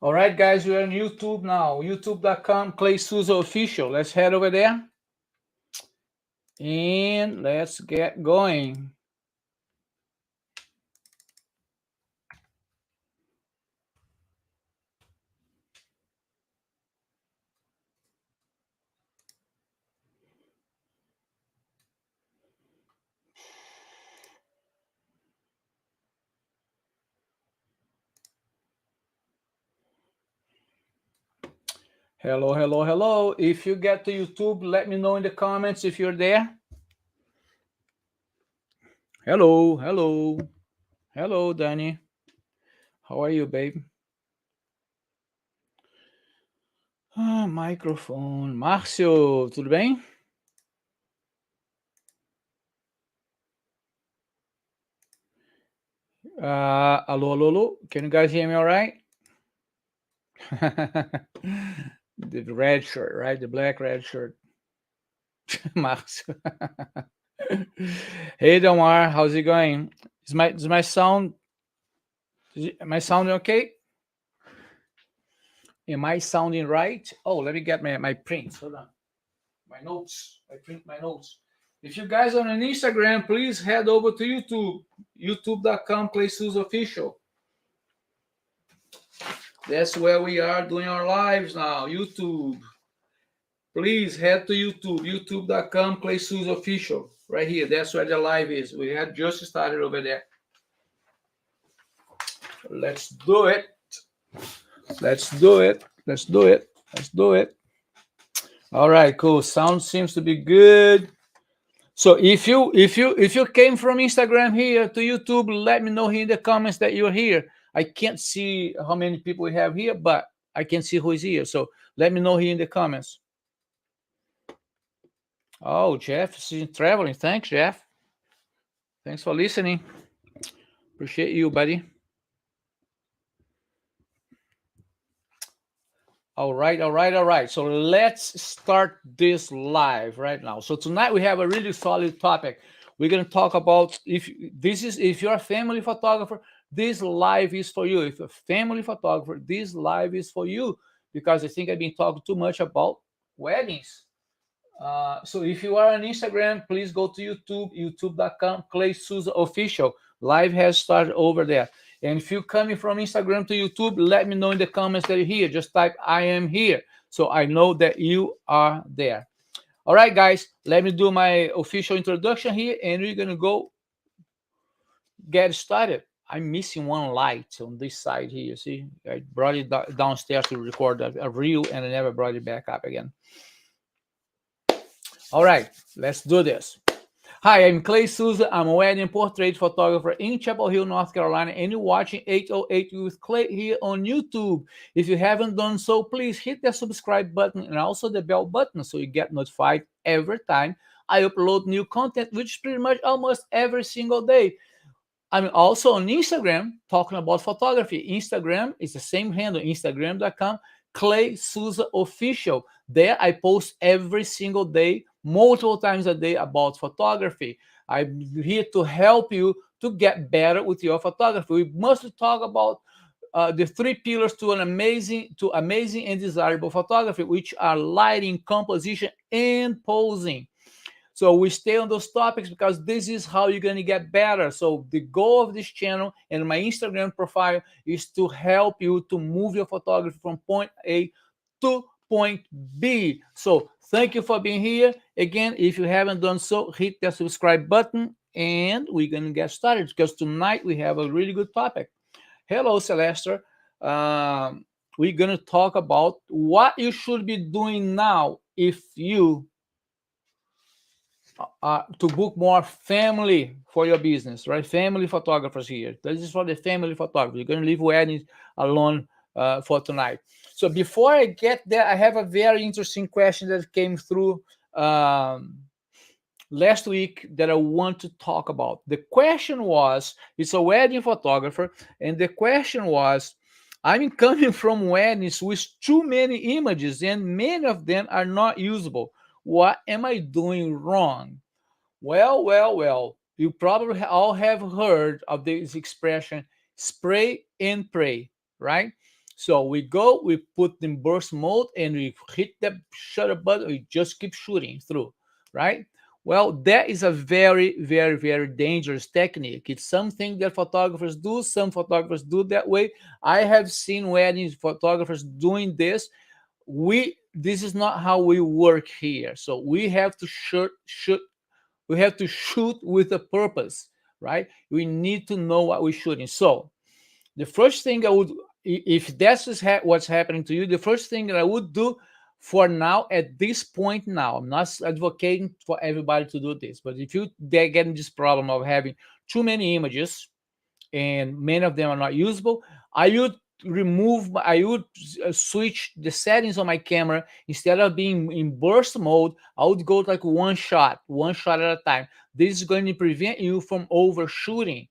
All right, guys, we're on YouTube now. YouTube.com, Clay Souza Official. Let's head over there and let's get going. Hello, hello, hello. If you get to YouTube, let me know in the comments if you're there. Hello, hello. Hello, Danny. How are you, babe? Ah, microfone. Márcio, tudo bem? Alô, alô, alô. Can you guys hear me all right? The red shirt, right? The black red shirt. Márcio. Hey, Delmar, how's it going? Is my sound am I sounding okay? Am I sounding right? Oh, let me get my prints. Hold on. My notes. I print my notes. If you guys are on Instagram, please head over to YouTube. YouTube.com Claysus Official. That's where we are doing our lives now. YouTube. Please head to YouTube. YouTube.com Claysus Official. Right here. That's where the live is. We had just started over there. Let's do it. Let's do it. Let's do it. Let's do it. All right, cool. Sound seems to be good. So if you came from Instagram here to YouTube, let me know here in the comments that you're here. I can't see how many people we have here, but I can see who is here. So let me know here in the comments. Oh, Jeff is traveling. Thanks, Jeff. Thanks for listening. Appreciate you, buddy. All right, all right, all right. So let's start this live right now. So tonight we have a really solid topic. We're going to talk about if you're a family photographer, this live is for you. If you're a family photographer, this live is for you because I think I've been talking too much about weddings. So if you are on Instagram, please go to YouTube, youtube.com, Clay Souza Official. Live has started over there. And if you're coming from Instagram to YouTube, let me know in the comments that you're here. Just type I am here. So I know that you are there. All right, guys, let me do my official introduction here and we're going to go get started. I'm missing one light on this side here. See, I brought it downstairs to record a reel and I never brought it back up again. All right, let's do this. Hi, I'm Clay Souza. I'm a wedding portrait photographer in Chapel Hill, North Carolina, and you're watching 808 with Clay here on YouTube. If you haven't done so, please hit the subscribe button and also the bell button so you get notified every time I upload new content, which is pretty much almost every single day. I'm also on Instagram talking about photography. Instagram is the same handle, instagram.com, Clay Souza Official. There I post every single day, multiple times a day about photography. I'm here to help you to get better with your photography. We must talk about the three pillars to amazing and desirable photography, which are lighting, composition, and posing. So we stay on those topics because this is how you're going to get better. So the goal of this channel and my Instagram profile is to help you to move your photography from point A to point B. So thank you for being here. Again, if you haven't done so, hit the subscribe button and we're going to get started because tonight we have a really good topic. Hello, Celeste. Um, we're going to talk about what you should be doing now if you to book more family for your business, right? Family photographers here. This is for the family photographer. You're going to leave weddings alone for tonight. So before I get there, I have a very interesting question that came through last week that I want to talk about. The question was, it's a wedding photographer, and the question was, I'm coming from weddings with too many images and many of them are not usable. What am I doing wrong? Well. You probably all have heard of this expression, spray and pray, right? So we go, we put in burst mode, and we hit the shutter button. We just keep shooting through, right? Well, that is a very, very, very dangerous technique. It's something that photographers do. Some photographers do that way. I have seen wedding photographers doing this. This is not how we work here. So we have to shoot. We have to shoot with a purpose, right? We need to know what we're shooting. So the first thing I would, if that's what's happening to you, the first thing that I would do for now, at this point now, I'm not advocating for everybody to do this, but if they're getting this problem of having too many images and many of them are not usable, I would I would switch the settings on my camera. Instead of being in burst mode, I would go like one shot at a time. This is going to prevent you from overshooting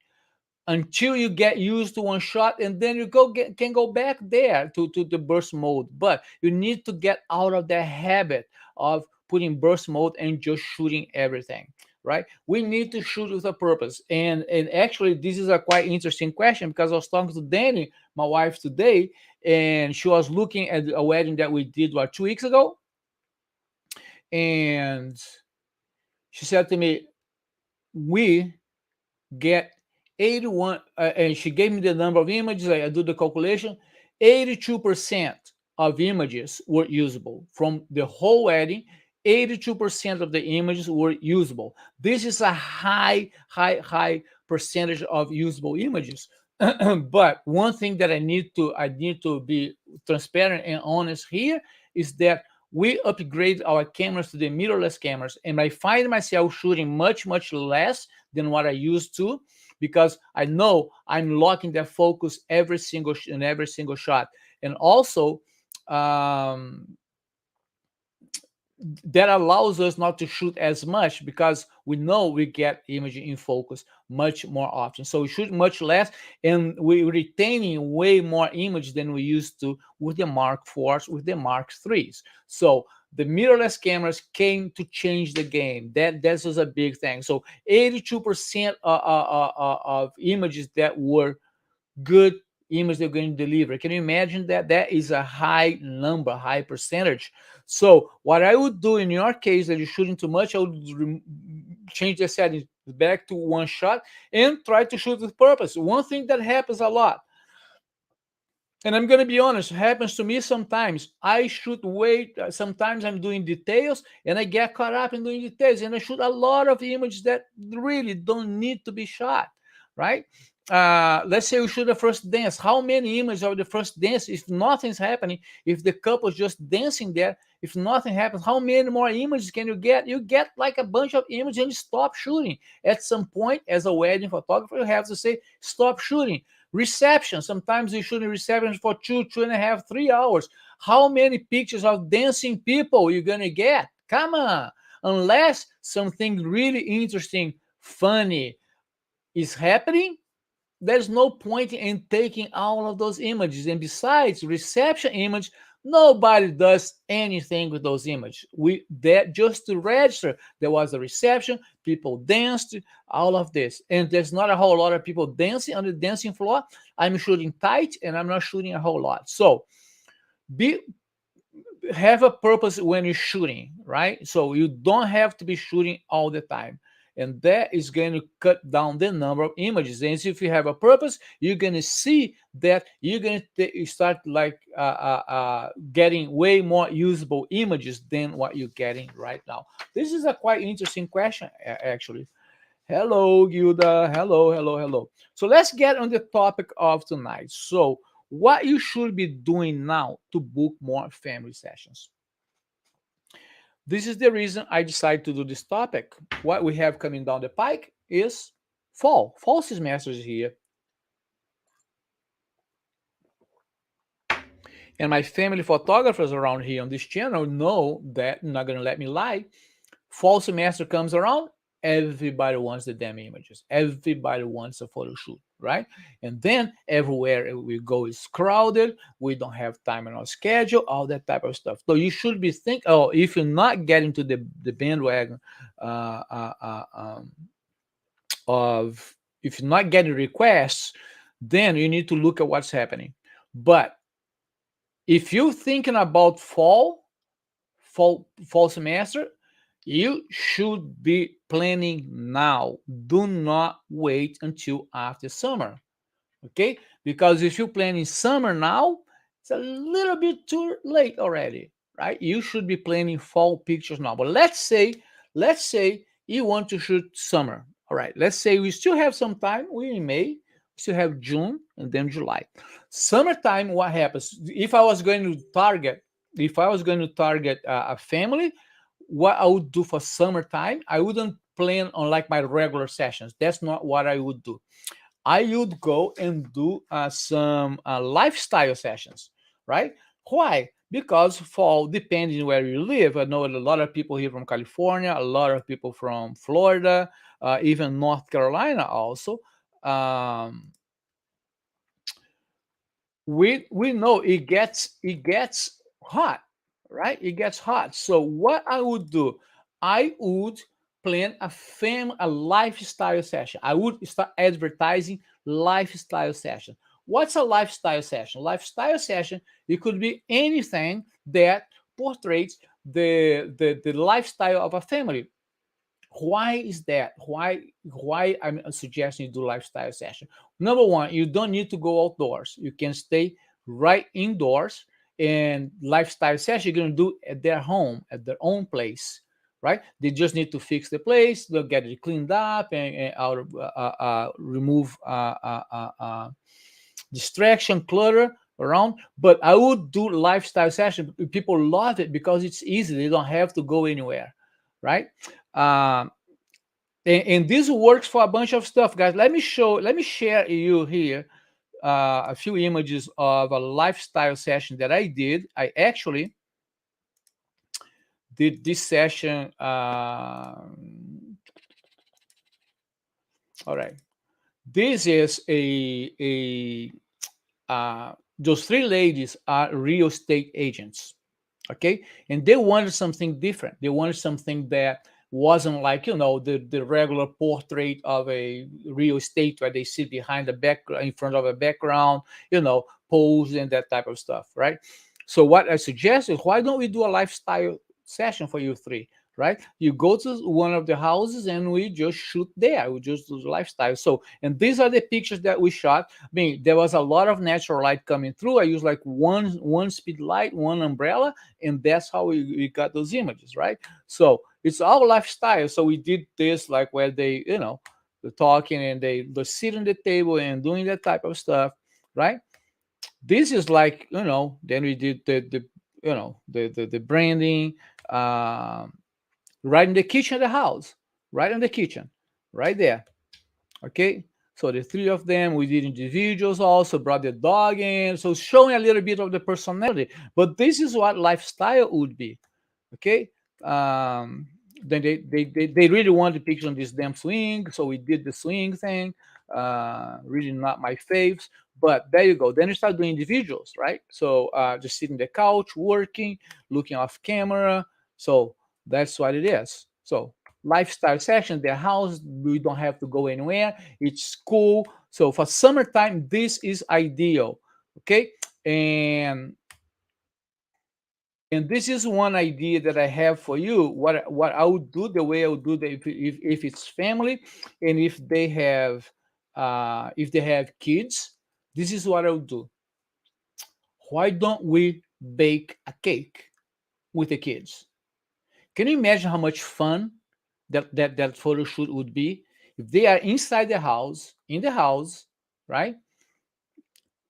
until you get used to one shot, and then you can go back there to the burst mode. But you need to get out of the habit of putting burst mode and just shooting everything, right? We need to shoot with a purpose. And actually, this is a quite interesting question, because I was talking to Danny, my wife, today, and she was looking at a wedding that we did 2 weeks ago, and she said to me, we get 81, and she gave me the number of images. I do the calculation. 82% of images were usable from the whole wedding. 82% of the images were usable. This is a high percentage of usable images. But one thing that I need to be transparent and honest here is that we upgrade our cameras to the mirrorless cameras, and I find myself shooting much less than what I used to, because I know I'm locking that focus in every single shot. And also, um, that allows us not to shoot as much, because we know we get image in focus much more often. So we shoot much less, and we're retaining way more image than we used to with the Mark IVs, with the Mark IIIs. So the mirrorless cameras came to change the game. That was a big thing. So 82% of images that were good image they're going to deliver. Can you imagine that? That is a high number, high percentage. So what I would do in your case that you're shooting too much, I would change the settings back to one shot and try to shoot with purpose. One thing that happens a lot, and I'm going to be honest, it happens to me sometimes. I shoot sometimes I'm doing details and I get caught up in doing details, and I shoot a lot of images that really don't need to be shot, right? Let's say we shoot the first dance. How many images of the first dance, if nothing's happening, if the couple's just dancing there, if nothing happens, how many more images can you get? You get like a bunch of images and you stop shooting. At some point, as a wedding photographer, you have to say, stop shooting. Reception. Sometimes you shoot in receptions for 2.5, 3 hours. How many pictures of dancing people you're gonna get? Come on. Unless something really interesting, funny is happening, there's no point in taking all of those images. And besides, reception image, nobody does anything with those images. That just to register there was a reception, people danced, all of this, and there's not a whole lot of people dancing on the dancing floor. I'm shooting tight, and I'm not shooting a whole lot. So be have a purpose when you're shooting, right? So you don't have to be shooting all the time. And that is going to cut down the number of images. And if you have a purpose, you're going to see that you're going to start like getting way more usable images than what you're getting right now. This is a quite interesting question, actually. Hello, Gilda. Hello. So let's get on the topic of tonight. So what you should be doing now to book more family sessions. This is the reason I decided to do this topic. What we have coming down the pike is fall. Fall semester is here. And my family photographers around here on this channel know that, not going to let me lie, fall semester comes around, everybody wants the damn images. Everybody wants a photo shoot, right? And then everywhere we go is crowded. We don't have time in our schedule, all that type of stuff. So you should be thinking, oh, if you're not getting to the bandwagon of, if you're not getting requests, then you need to look at what's happening. But If you're thinking about fall semester, you should be planning now. Do not wait until after summer. Okay, because if you plan in summer now, it's a little bit too late already, right? You should be planning fall pictures now. But let's say you want to shoot summer. All right, let's say we still have some time. We're in May, we still have June and then July. Summertime, what happens if I was going to target a family? What I would do for summertime, I wouldn't plan on like my regular sessions. That's not what I would do. I would go and do some lifestyle sessions, right? Why? Because fall, depending where you live, I know a lot of people here from California, a lot of people from Florida, even North Carolina also. Um, we know it gets hot, right? It gets hot. So what I would do, I would plan a lifestyle session. I would start advertising lifestyle session. What's a lifestyle session? Lifestyle session, it could be anything that portrays the lifestyle of a family. Why is that? Why I'm suggesting you do lifestyle session? Number one, you don't need to go outdoors. You can stay right indoors, and lifestyle session you're gonna do at their home, at their own place, right? They just need to fix the place, they'll get it cleaned up and out of remove distraction, clutter around. But I would do lifestyle session. People love it because it's easy. They don't have to go anywhere, right? Um, and this works for a bunch of stuff, guys. Let me share you here a few images of a lifestyle session that I did. I actually did this session. All right, this is a those three ladies are real estate agents, okay, and they wanted something different. They wanted something that wasn't like the regular portrait of a real estate where they sit behind the back in front of a background, pose and that type of stuff, right? So what I suggest is, why don't we do a lifestyle session for you three, right? You go to one of the houses and we just shoot there. We just do the lifestyle. So, and these are the pictures that we shot. I mean, there was a lot of natural light coming through. I used like one speed light, one umbrella, and that's how we got those images, right? So it's all lifestyle. So we did this like where they're talking and they sit on the table and doing that type of stuff, right? This is like, then we did the branding, um, right in the kitchen of the house, right in the kitchen, right there. Okay. So the three of them, we did individuals also, brought the dog in. So showing a little bit of the personality. But this is what lifestyle would be. Okay. Um, then they really wanted the picture on this damn swing. So we did the swing thing. Really not my faves. But there you go. Then you start doing individuals, right? So just sitting on the couch, working, looking off camera. So that's what it is. So lifestyle session, their house, we don't have to go anywhere. It's cool. So for summertime, this is ideal. Okay. And this is one idea that I have for you. What I would do, the way I would do that, if it's family, and if they have kids, this is what I would do. Why don't we bake a cake with the kids? Can you imagine how much fun that photo shoot would be if they are inside the house, in the house, right?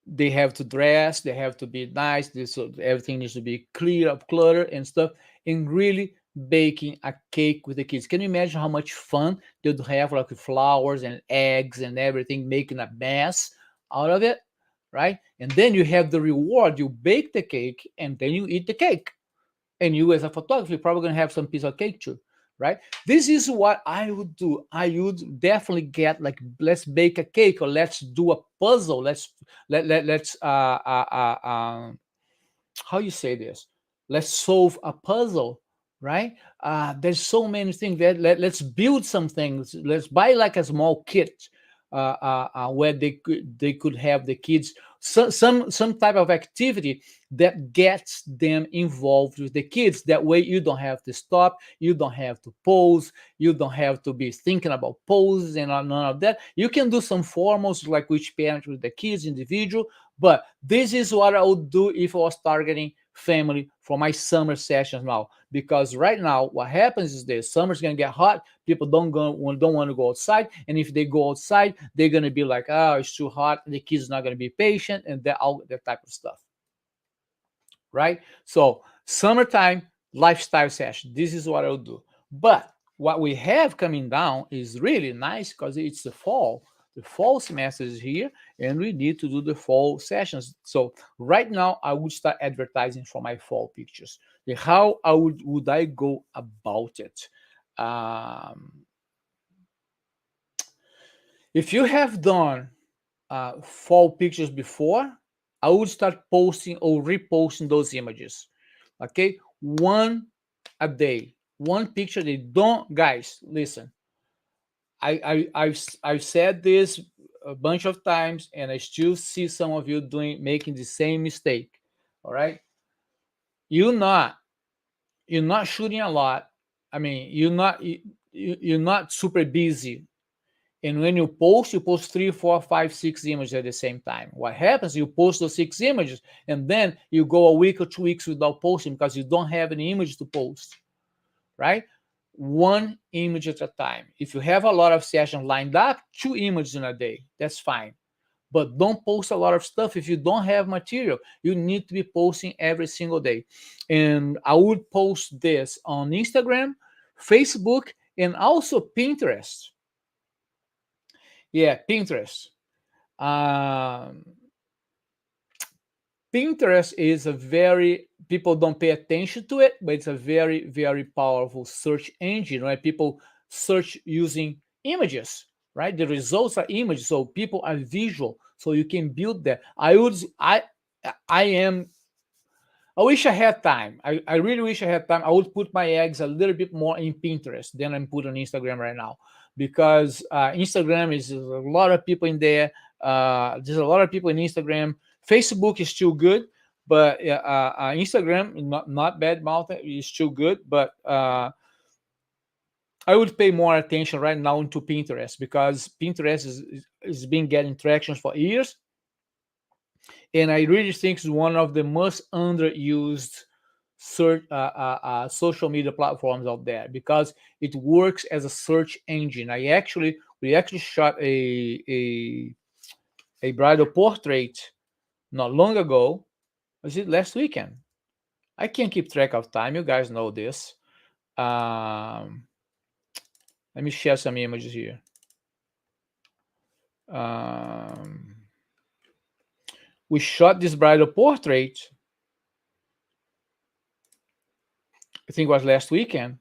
They have to dress, they have to be nice, so everything needs to be clear of clutter and stuff, and really baking a cake with the kids. Can you imagine how much fun they'd have, like with flowers and eggs and everything, making a mess out of it, right? And then you have the reward. You bake the cake and then you eat the cake. And you, as a photographer, you're probably gonna have some piece of cake too, right? This is what I would do. I would definitely get like, let's bake a cake, or let's do a puzzle. Let's how you say this? Let's solve a puzzle, right? There's so many things that let's build some things. Let's buy like a small kit. where they could have the kids some type of activity that gets them involved with the kids. That way you don't have to stop, you don't have to pose, you don't have to be thinking about poses and none of that. You can do some formals like which parent with the kids individual, but this is what I would do if I was targeting family for my summer sessions now. Because right now what happens is this: summer's gonna get hot, people don't want to go outside, and if they go outside they're gonna be like, oh, it's too hot, the kids not gonna be patient, and that type of stuff, right? So summertime lifestyle session, this is what I'll do. But what we have coming down is really nice because it's the fall. The fall semester is here, and we need to do the fall sessions. So right now, I would start advertising for my fall pictures. How would I go about it? Um, if you have done fall pictures before, I would start posting or reposting those images. Okay, one a day, one picture. They don't, guys. Listen, I've said this a bunch of times, and I still see some of you making the same mistake. All right, you're not you're not shooting a lot. I mean, you're not super busy. And when you post 3, 4, 5, 6 images at the same time. What happens? You post those 6 images, and then you go a week or 2 weeks without posting because you don't have any image to post, right? One image at a time. If you have a lot of sessions lined up, 2 images in a day. That's fine. But don't post a lot of stuff if you don't have material. You need to be posting every single day. And I would post this on Instagram, Facebook, and also Pinterest. Yeah, Pinterest. Um, Pinterest is a very, people don't pay attention to it, but it's a very, very powerful search engine, right? People search using images, right? The results are images, so people are visual, so you can build that. I am. I wish I had time. I really wish I had time. I would put my eggs a little bit more in Pinterest than I'm put on Instagram right now, because Instagram is a lot of people in there. There's a lot of people in Instagram. Facebook is still good, but Instagram is not bad. Mountain is still good, but I would pay more attention right now into Pinterest, because Pinterest is been getting traction for years, and I really think it's one of the most underused social media platforms out there, because it works as a search engine. We actually shot a bridal portrait not long ago. Was it last weekend? I can't keep track of time. You guys know this. Um, Let me share some images here. Um, we shot this bridal portrait, I think it was last weekend.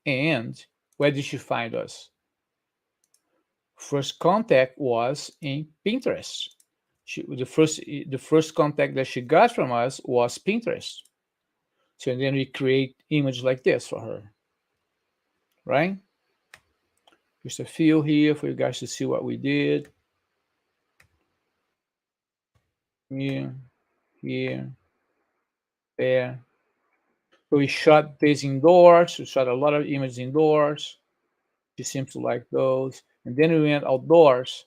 And where did she find us? First contact was in Pinterest. The first contact that she got from us was Pinterest. So then we create images like this for her, right? Just a few here for you guys to see what we did. Here, here, there. So we shot this indoors. We shot a lot of images indoors. She seems to like those. And then we went outdoors.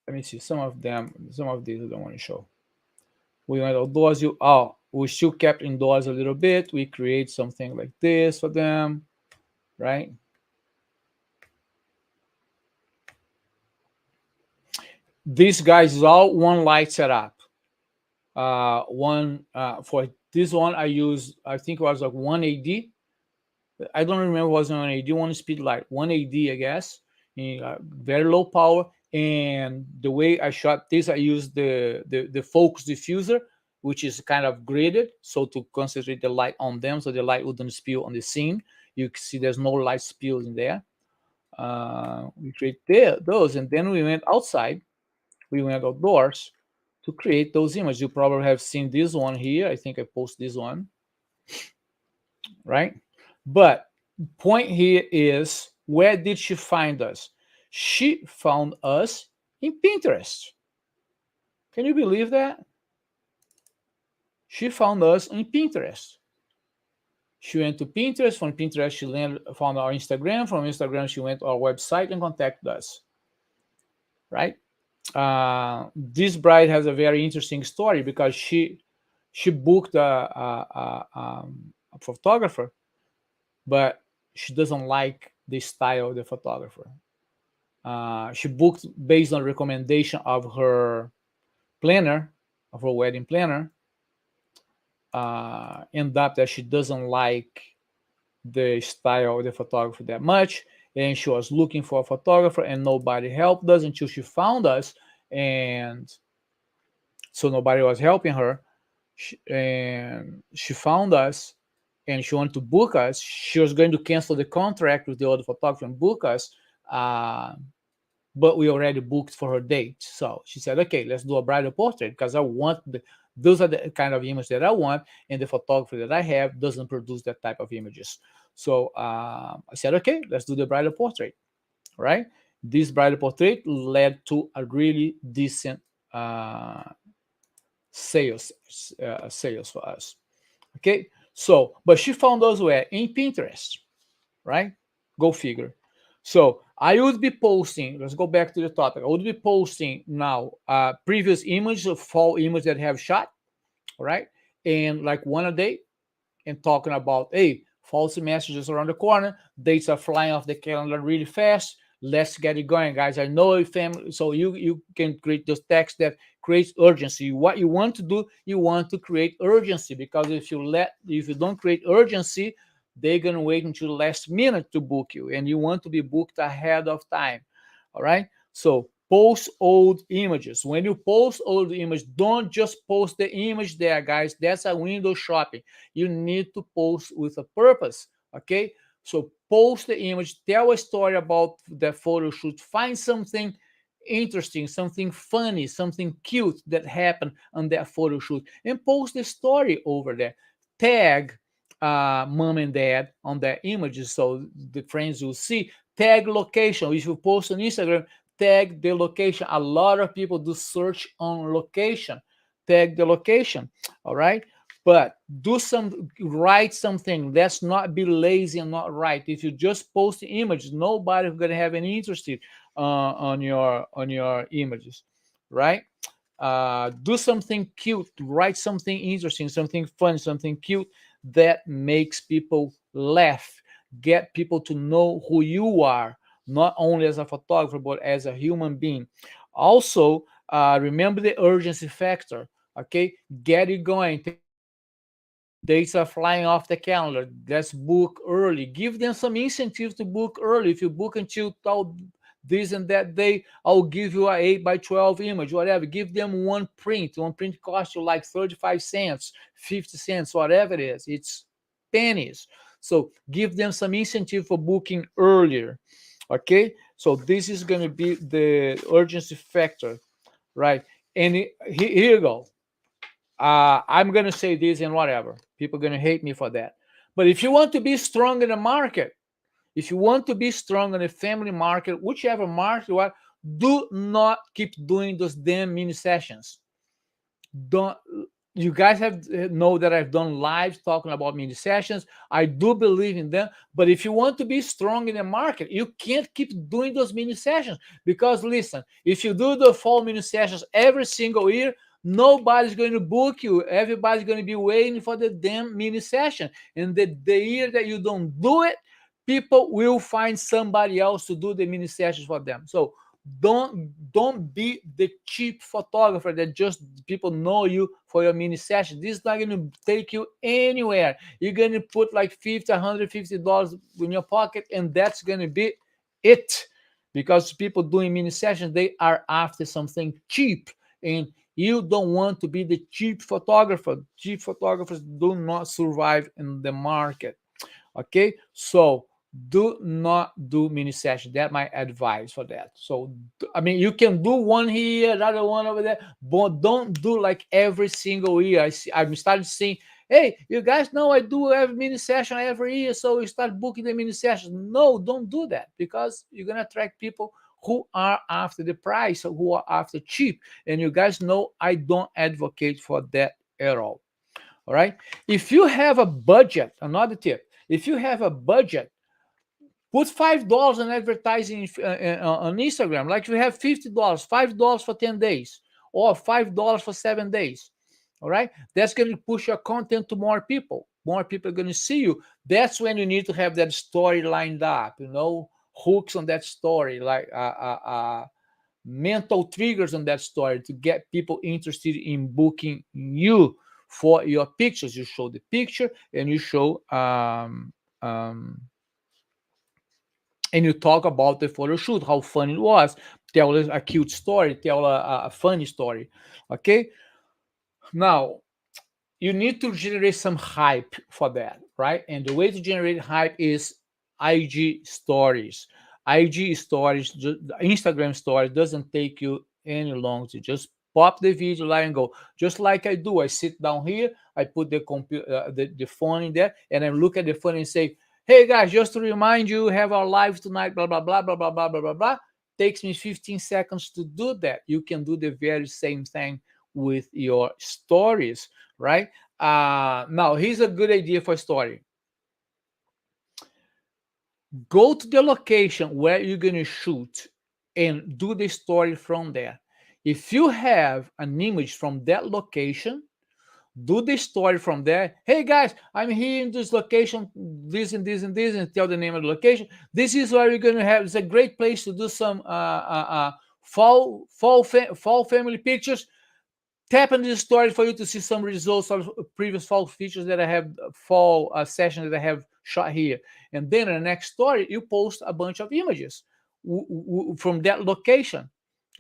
Let me see some of these I don't want to show. We went outdoors. We still kept indoors a little bit. We create something like this for them, right? These guys is all one light setup. For this one, I think it was like 1AD. I don't remember what was 1AD, one speed light, 1AD, I guess. Very low power. And the way I shot this, I used the focus diffuser, which is kind of gridded, so to concentrate the light on them, so the light wouldn't spill on the scene. You can see there's no light spills in there. We create those, and then we went outside. We went outdoors to create those images. You probably have seen this one here. I think I posted this one, right? But point here is, where did she find us? She found us in Pinterest. Can you believe that? She found us in Pinterest. She went to Pinterest. From Pinterest, she found our Instagram. From Instagram, she went to our website and contacted us. Right? This bride has a very interesting story because she booked a photographer, but she doesn't like the style of the photographer. She booked based on recommendation of her planner, of her wedding planner. End up that she doesn't like the style of the photographer that much, and she was looking for a photographer, and nobody helped us until she found us, and so nobody was helping her. And she found us, and she wanted to book us. She was going to cancel the contract with the other photographer and book us, but we already booked for her date. So she said, okay, let's do a bridal portrait because I want those are the kind of images that I want, and the photographer that I have doesn't produce that type of images. So I said, okay, let's do the bridal portrait, right? This bridal portrait led to a really decent sales for us. Okay, so but she found us where in Pinterest, right? Go figure. So I would be posting. Let's go back to the topic. I would be posting now previous image of fall image that I have shot, right? And like one a day, and talking about, hey, fall semester just around the corner. Dates are flying off the calendar really fast. Let's get it going, guys. I know a family, so you can create those text that creates urgency. What you want to do, you want to create urgency, because if you don't create urgency, they're gonna wait until the last minute to book you, and you want to be booked ahead of time. All right. So post old images. When you post old image, don't just post the image there, guys. That's a window shopping. You need to post with a purpose. Okay. So post the image, tell a story about the photo shoot, find something interesting, something funny, something cute that happened on that photo shoot, and post the story over there. Tag mom and dad on their images so the friends will see. Tag location. If you post on Instagram, tag the location. A lot of people do search on location. Tag the location. All right. But write something. Let's not be lazy and not write. If you just post the images, nobody's gonna have any interest on your images, right? Do something cute. Write something interesting, something fun, something cute that makes people laugh. Get people to know who you are, not only as a photographer but as a human being. Also, remember the urgency factor. Okay, get it going. Dates are flying off the calendar. Let's book early. Give them some incentive to book early. If you book until this and that day, I'll give you a 8 by 12 image, whatever. Give them one print. One print costs you like 35 cents, 50 cents, whatever it is. It's pennies. So give them some incentive for booking earlier. Okay. So this is going to be the urgency factor, right? And here you go. I'm going to say this and whatever. People are going to hate me for that. But if you want to be strong in the market, if you want to be strong in the family market, whichever market you are, do not keep doing those damn mini sessions. Don't you guys have know that I've done lives talking about mini sessions. I do believe in them, but if you want to be strong in the market, you can't keep doing those mini sessions, because listen, if you do the fall mini sessions every single year, nobody's going to book you. Everybody's going to be waiting for the damn mini session, and the year that you don't do it, people will find somebody else to do the mini sessions for them. So don't be the cheap photographer that just people know you for your mini session. This is not going to take you anywhere. You're going to put like $50, $150 in your pocket, and that's going to be it. Because people doing mini sessions, they are after something cheap, and you don't want to be the cheap photographer. Cheap photographers do not survive in the market. Okay, so do not do mini session. That's my advice for that. So I mean, you can do one here, another one over there, but don't do like every single year. I'm starting to see Hey, you guys know I do have mini session every year, so we start booking the mini sessions. No, don't do that, because you're gonna attract people who are after the price, who are after cheap. And you guys know I don't advocate for that at all. All right. If you have a budget, another tip, if you have a budget, put $5 on advertising on Instagram. Like you have $50, $5 for 10 days, or $5 for 7 days. All right. That's going to push your content to more people. More people are going to see you. That's when you need to have that story lined up, hooks on that story, like mental triggers on that story to get people interested in booking you for your pictures. You show the picture, and you show um, and you talk about the photo shoot, how fun it was, tell a cute story, tell a funny story. Okay. Now, you need to generate some hype for that, right? And the way to generate hype is IG stories. IG stories, Instagram stories doesn't take you any long to just pop the video line and go. Just like I do, I sit down here, I put the phone in there, and I look at the phone and say, "Hey guys, just to remind you, have our live tonight." Blah blah blah blah blah blah blah blah blah. Takes me 15 seconds to do that. You can do the very same thing with your stories, right? Now, here's a good idea for a story. Go to the location where you're going to shoot and do the story from there. If you have an image from that location, do the story from there. Hey guys, I'm here in this location, this and this and this, and tell the name of the location. This is where you're going to have. It's a great place to do some fall family pictures. Tap into the story for you to see some results of previous fall features that I have, fall sessions that I have shot here. And then in the next story, you post a bunch of images from that location.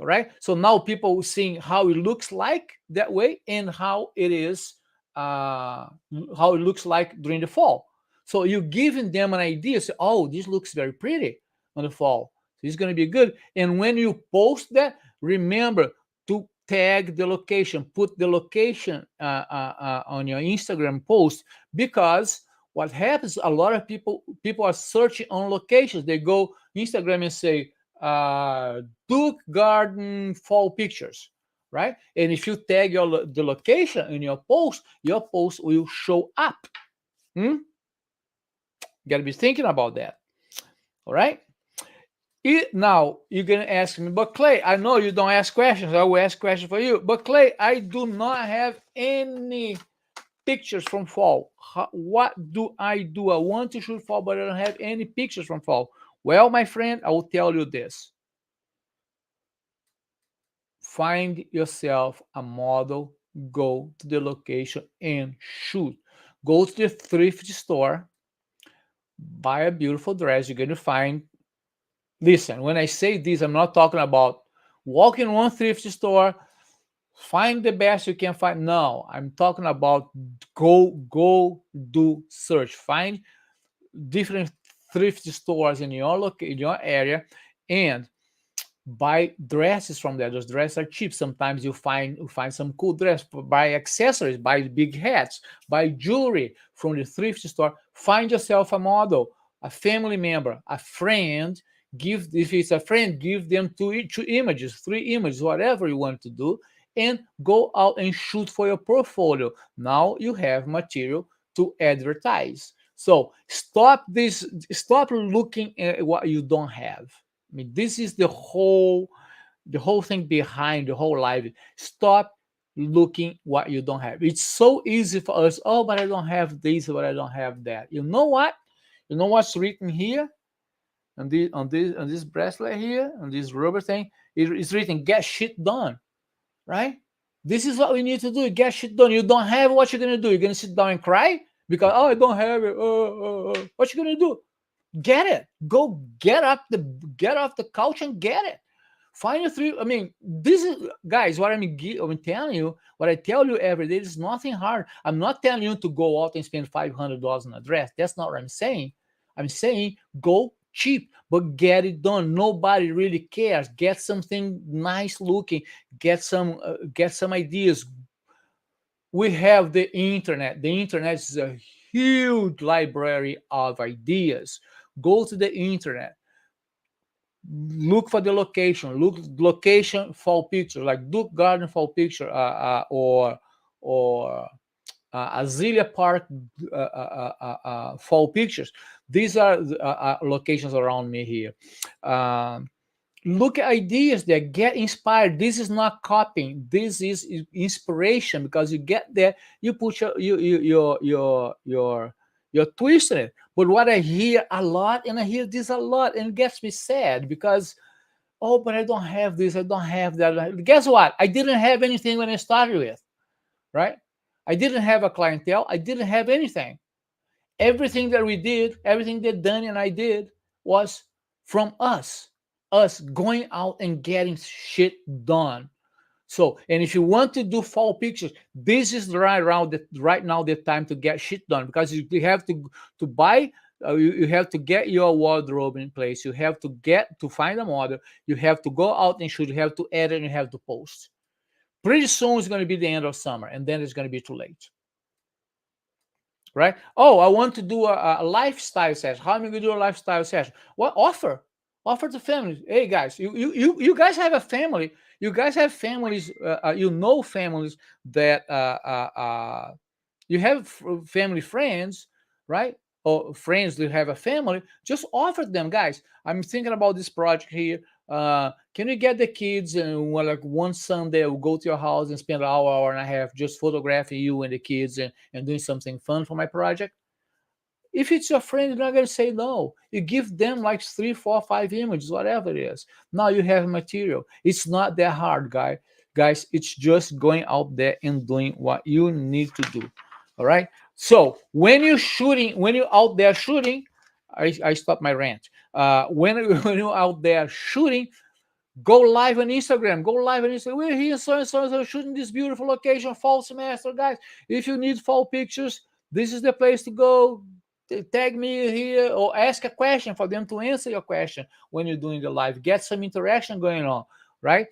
All right. So now people seeing how it looks like that way, and how it is, how it looks like during the fall. So you're giving them an idea. Say, oh, this looks very pretty on the fall. So it's going to be good. And when you post that, remember to tag the location, put the location on your Instagram post, because what happens, a lot of people are searching on locations. They go Instagram and say Duke Garden fall pictures, right? And if you tag the location in your post will show up. You got to be thinking about that. All right. Now you're gonna ask me, but Clay, I know you don't ask questions. I will ask questions for you. But Clay, I do not have any pictures from fall. What do I do? I want to shoot fall, but I don't have any pictures from fall. Well, my friend, I will tell you this. Find yourself a model, go to the location and shoot. Go to the thrift store, buy a beautiful dress. You're going to find. Listen, when I say this, I'm not talking about walk in one thrift store, find the best you can find. No, I'm talking about go do search. Find different thrift stores in in your area, and buy dresses from there. Those dresses are cheap. Sometimes you find some cool dress. Buy accessories, buy big hats, buy jewelry from the thrift store. Find yourself a model, a family member, a friend. If it's a friend, give them two images, 3 images, whatever you want to do, and go out and shoot for your portfolio. Now you have material to advertise. So stop looking at what you don't have. I mean, this is the whole thing behind the whole life. Stop looking what you don't have. It's so easy for us. Oh, but I don't have this, but I don't have that. You know what? You know what's written here on this bracelet here, on this rubber thing? It's written "Get shit done." Right? This is what we need to do. Get shit done. You don't have, what you're gonna do? You're gonna sit down and cry because, oh, I don't have it. What you gonna do? Get it. Go get off the couch and get it. Find a three. I mean, this is, guys, what I'm telling you, what I tell you every day. Is nothing hard. I'm not telling you to go out and spend $500 on a dress. That's not what I'm saying. I'm saying go cheap, but get it done. Nobody really cares. Get something nice looking. Get some ideas. we have the internet. The internet is a huge library of ideas. Go to the internet, look for the location, look location fall picture, like Duke Garden fall picture, or Azealia Park fall pictures. These are locations around me here. Um, Look at ideas there, get inspired. This is not copying, this is inspiration, because you get there, you put your twist in it. But what I hear a lot, and I hear this a lot, and it gets me sad, because oh, but I don't have this, I don't have that. Guess what? I didn't have anything when I started with, right? I didn't have a clientele, I didn't have anything. Everything that we did, everything that Danny and I did, was from us going out and getting shit done. So, and if you want to do fall pictures, this is right now the time to get shit done, because you have to buy. You have to get your wardrobe in place. You have to get to find a model. You have to go out and shoot. You have to edit. And you have to post. Pretty soon it's going to be the end of summer, and then it's going to be too late. Right? Oh, I want to do a lifestyle session. How am I going to do a lifestyle session? What offer to families? Hey guys, you guys have a family. You guys have families. You know families that you have family friends, right? Or friends that have a family. Just offer them, guys. I'm thinking about this project here. Can you get the kids and like one Sunday I'll go to your house and spend an hour and a half just photographing you and the kids and doing something fun for my project? If it's your friend, you're not going to say no. You give them like 3, 4, 5 images, whatever it is. Now you have material. It's not that hard, guys. It's just going out there and doing what you need to do. All right. So when you're out there shooting, I stop my rant. When you're out there shooting, go live on Instagram. Go live on Instagram. We're here, so and so shooting this beautiful location, fall semester, guys. If you need fall pictures, this is the place to go. Tag me here or ask a question for them to answer your question when you're doing the live. Get some interaction going on, right?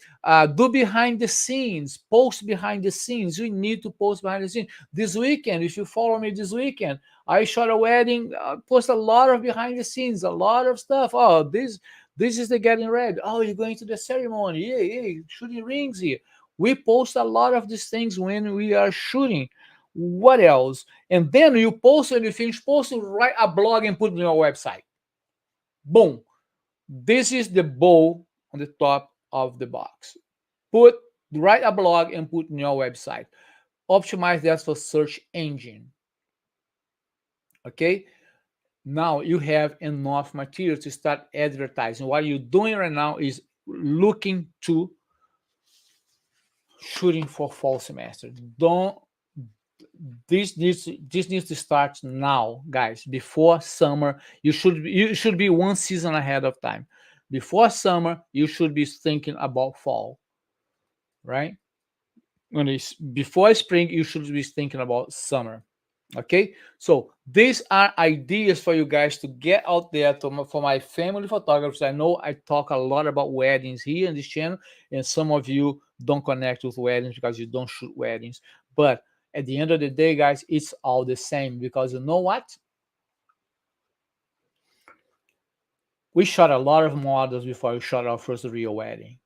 Do behind the scenes, post behind the scenes. You need to post behind the scenes. This weekend, if you follow me this weekend, I shot a wedding, post a lot of behind the scenes, a lot of stuff. Oh, this is the getting ready. Oh, you're going to the ceremony. Yeah, shooting rings here. We post a lot of these things when we are shooting. What else? And then you post and you finish posting, write a blog and put it on your website. Boom. This is the bow on the top of the box. Write a blog and put in your website. Optimize that for search engine. Okay. Now you have enough material to start advertising. What you're doing right now is looking to shooting for fall semester. This needs to start now, guys. Before summer, you should be one season ahead of time. Before summer, you should be thinking about fall, right? Before spring, you should be thinking about summer. Okay, so these are ideas for you guys to get out there for my family photographers. I know I talk a lot about weddings here in this channel, and some of you don't connect with weddings because you don't shoot weddings. But at the end of the day, guys, it's all the same, because you know what? We shot a lot of models before we shot our first real wedding.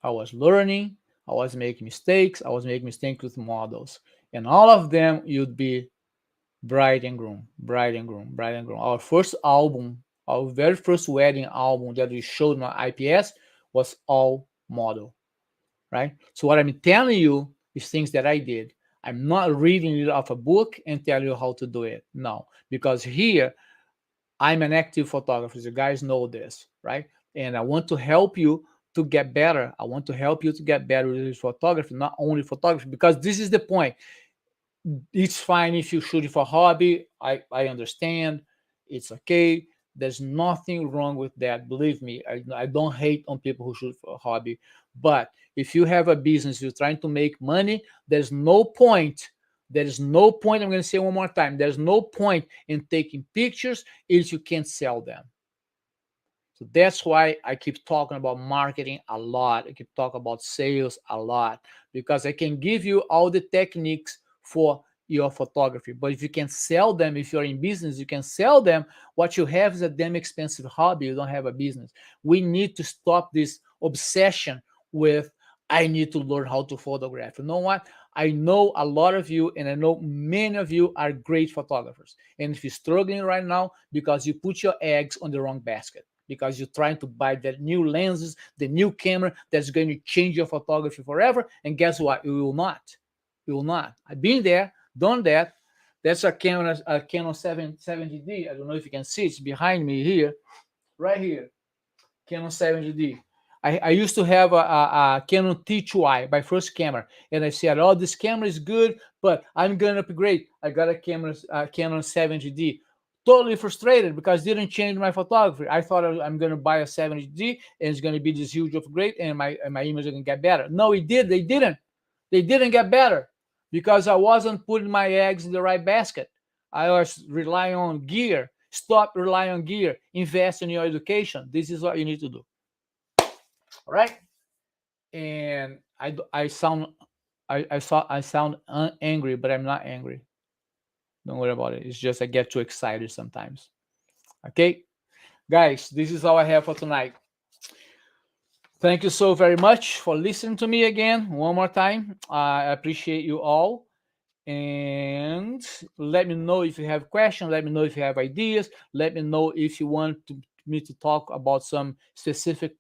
I was learning, I was making mistakes, with models. And all of them, you'd be bride and groom, bride and groom, bride and groom. Our first album, our very first wedding album that we showed on IPS was all model, right? So what I'm telling you is things that I did. I'm not reading it off a book and tell you how to do it. No, because here I'm an active photographer. You guys know this, right? And I want to help you to get better. I want to help you to get better with photography, not only photography, because this is the point. It's fine if you shoot it for hobby. I understand. It's okay. There's nothing wrong with that. Believe me, I don't hate on people who shoot for hobby. But if you have a business, you're trying to make money, there's no point. There is no point. I'm going to say one more time. There's no point in taking pictures if you can't sell them. So that's why I keep talking about marketing a lot. I keep talking about sales a lot, because I can give you all the techniques for your photography. But if you can sell them, if you're in business, you can sell them. What you have is a damn expensive hobby. You don't have a business. We need to stop this obsession with, I need to learn how to photograph. You know what? I know a lot of you, and I know many of you are great photographers. And if you're struggling right now, because you put your eggs on the wrong basket, because you're trying to buy that new lenses, the new camera that's going to change your photography forever. And guess what? You will not. You will not. I've been there, done that. That's a Canon 770D. I don't know if you can see. It's behind me here, right here. Canon 70D. I used to have a Canon T2i, my first camera, and I said, "Oh, this camera is good, but I'm gonna upgrade." I got a Canon 70D. Totally frustrated because it didn't change my photography. I thought I'm gonna buy a 70D and it's gonna be this huge upgrade, and my image is gonna get better. No, it did. They didn't. They didn't get better because I wasn't putting my eggs in the right basket. I was relying on gear. Stop relying on gear. Invest in your education. This is what you need to do. All right. And I sound angry, but I'm not angry. Don't worry about it. It's just I get too excited sometimes. Okay, guys, this is all I have for tonight. Thank you so very much for listening to me again one more time. I appreciate you all. And let me know if you have questions. Let me know if you have ideas. Let me know if you want me to talk about some specific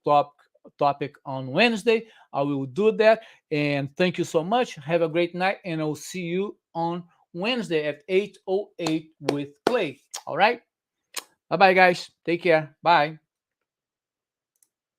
topic on Wednesday. I will do that. And thank you so much. Have a great night, and I'll see you on Wednesday at 8:08 with Clay. All right. Bye bye, guys. Take care. Bye.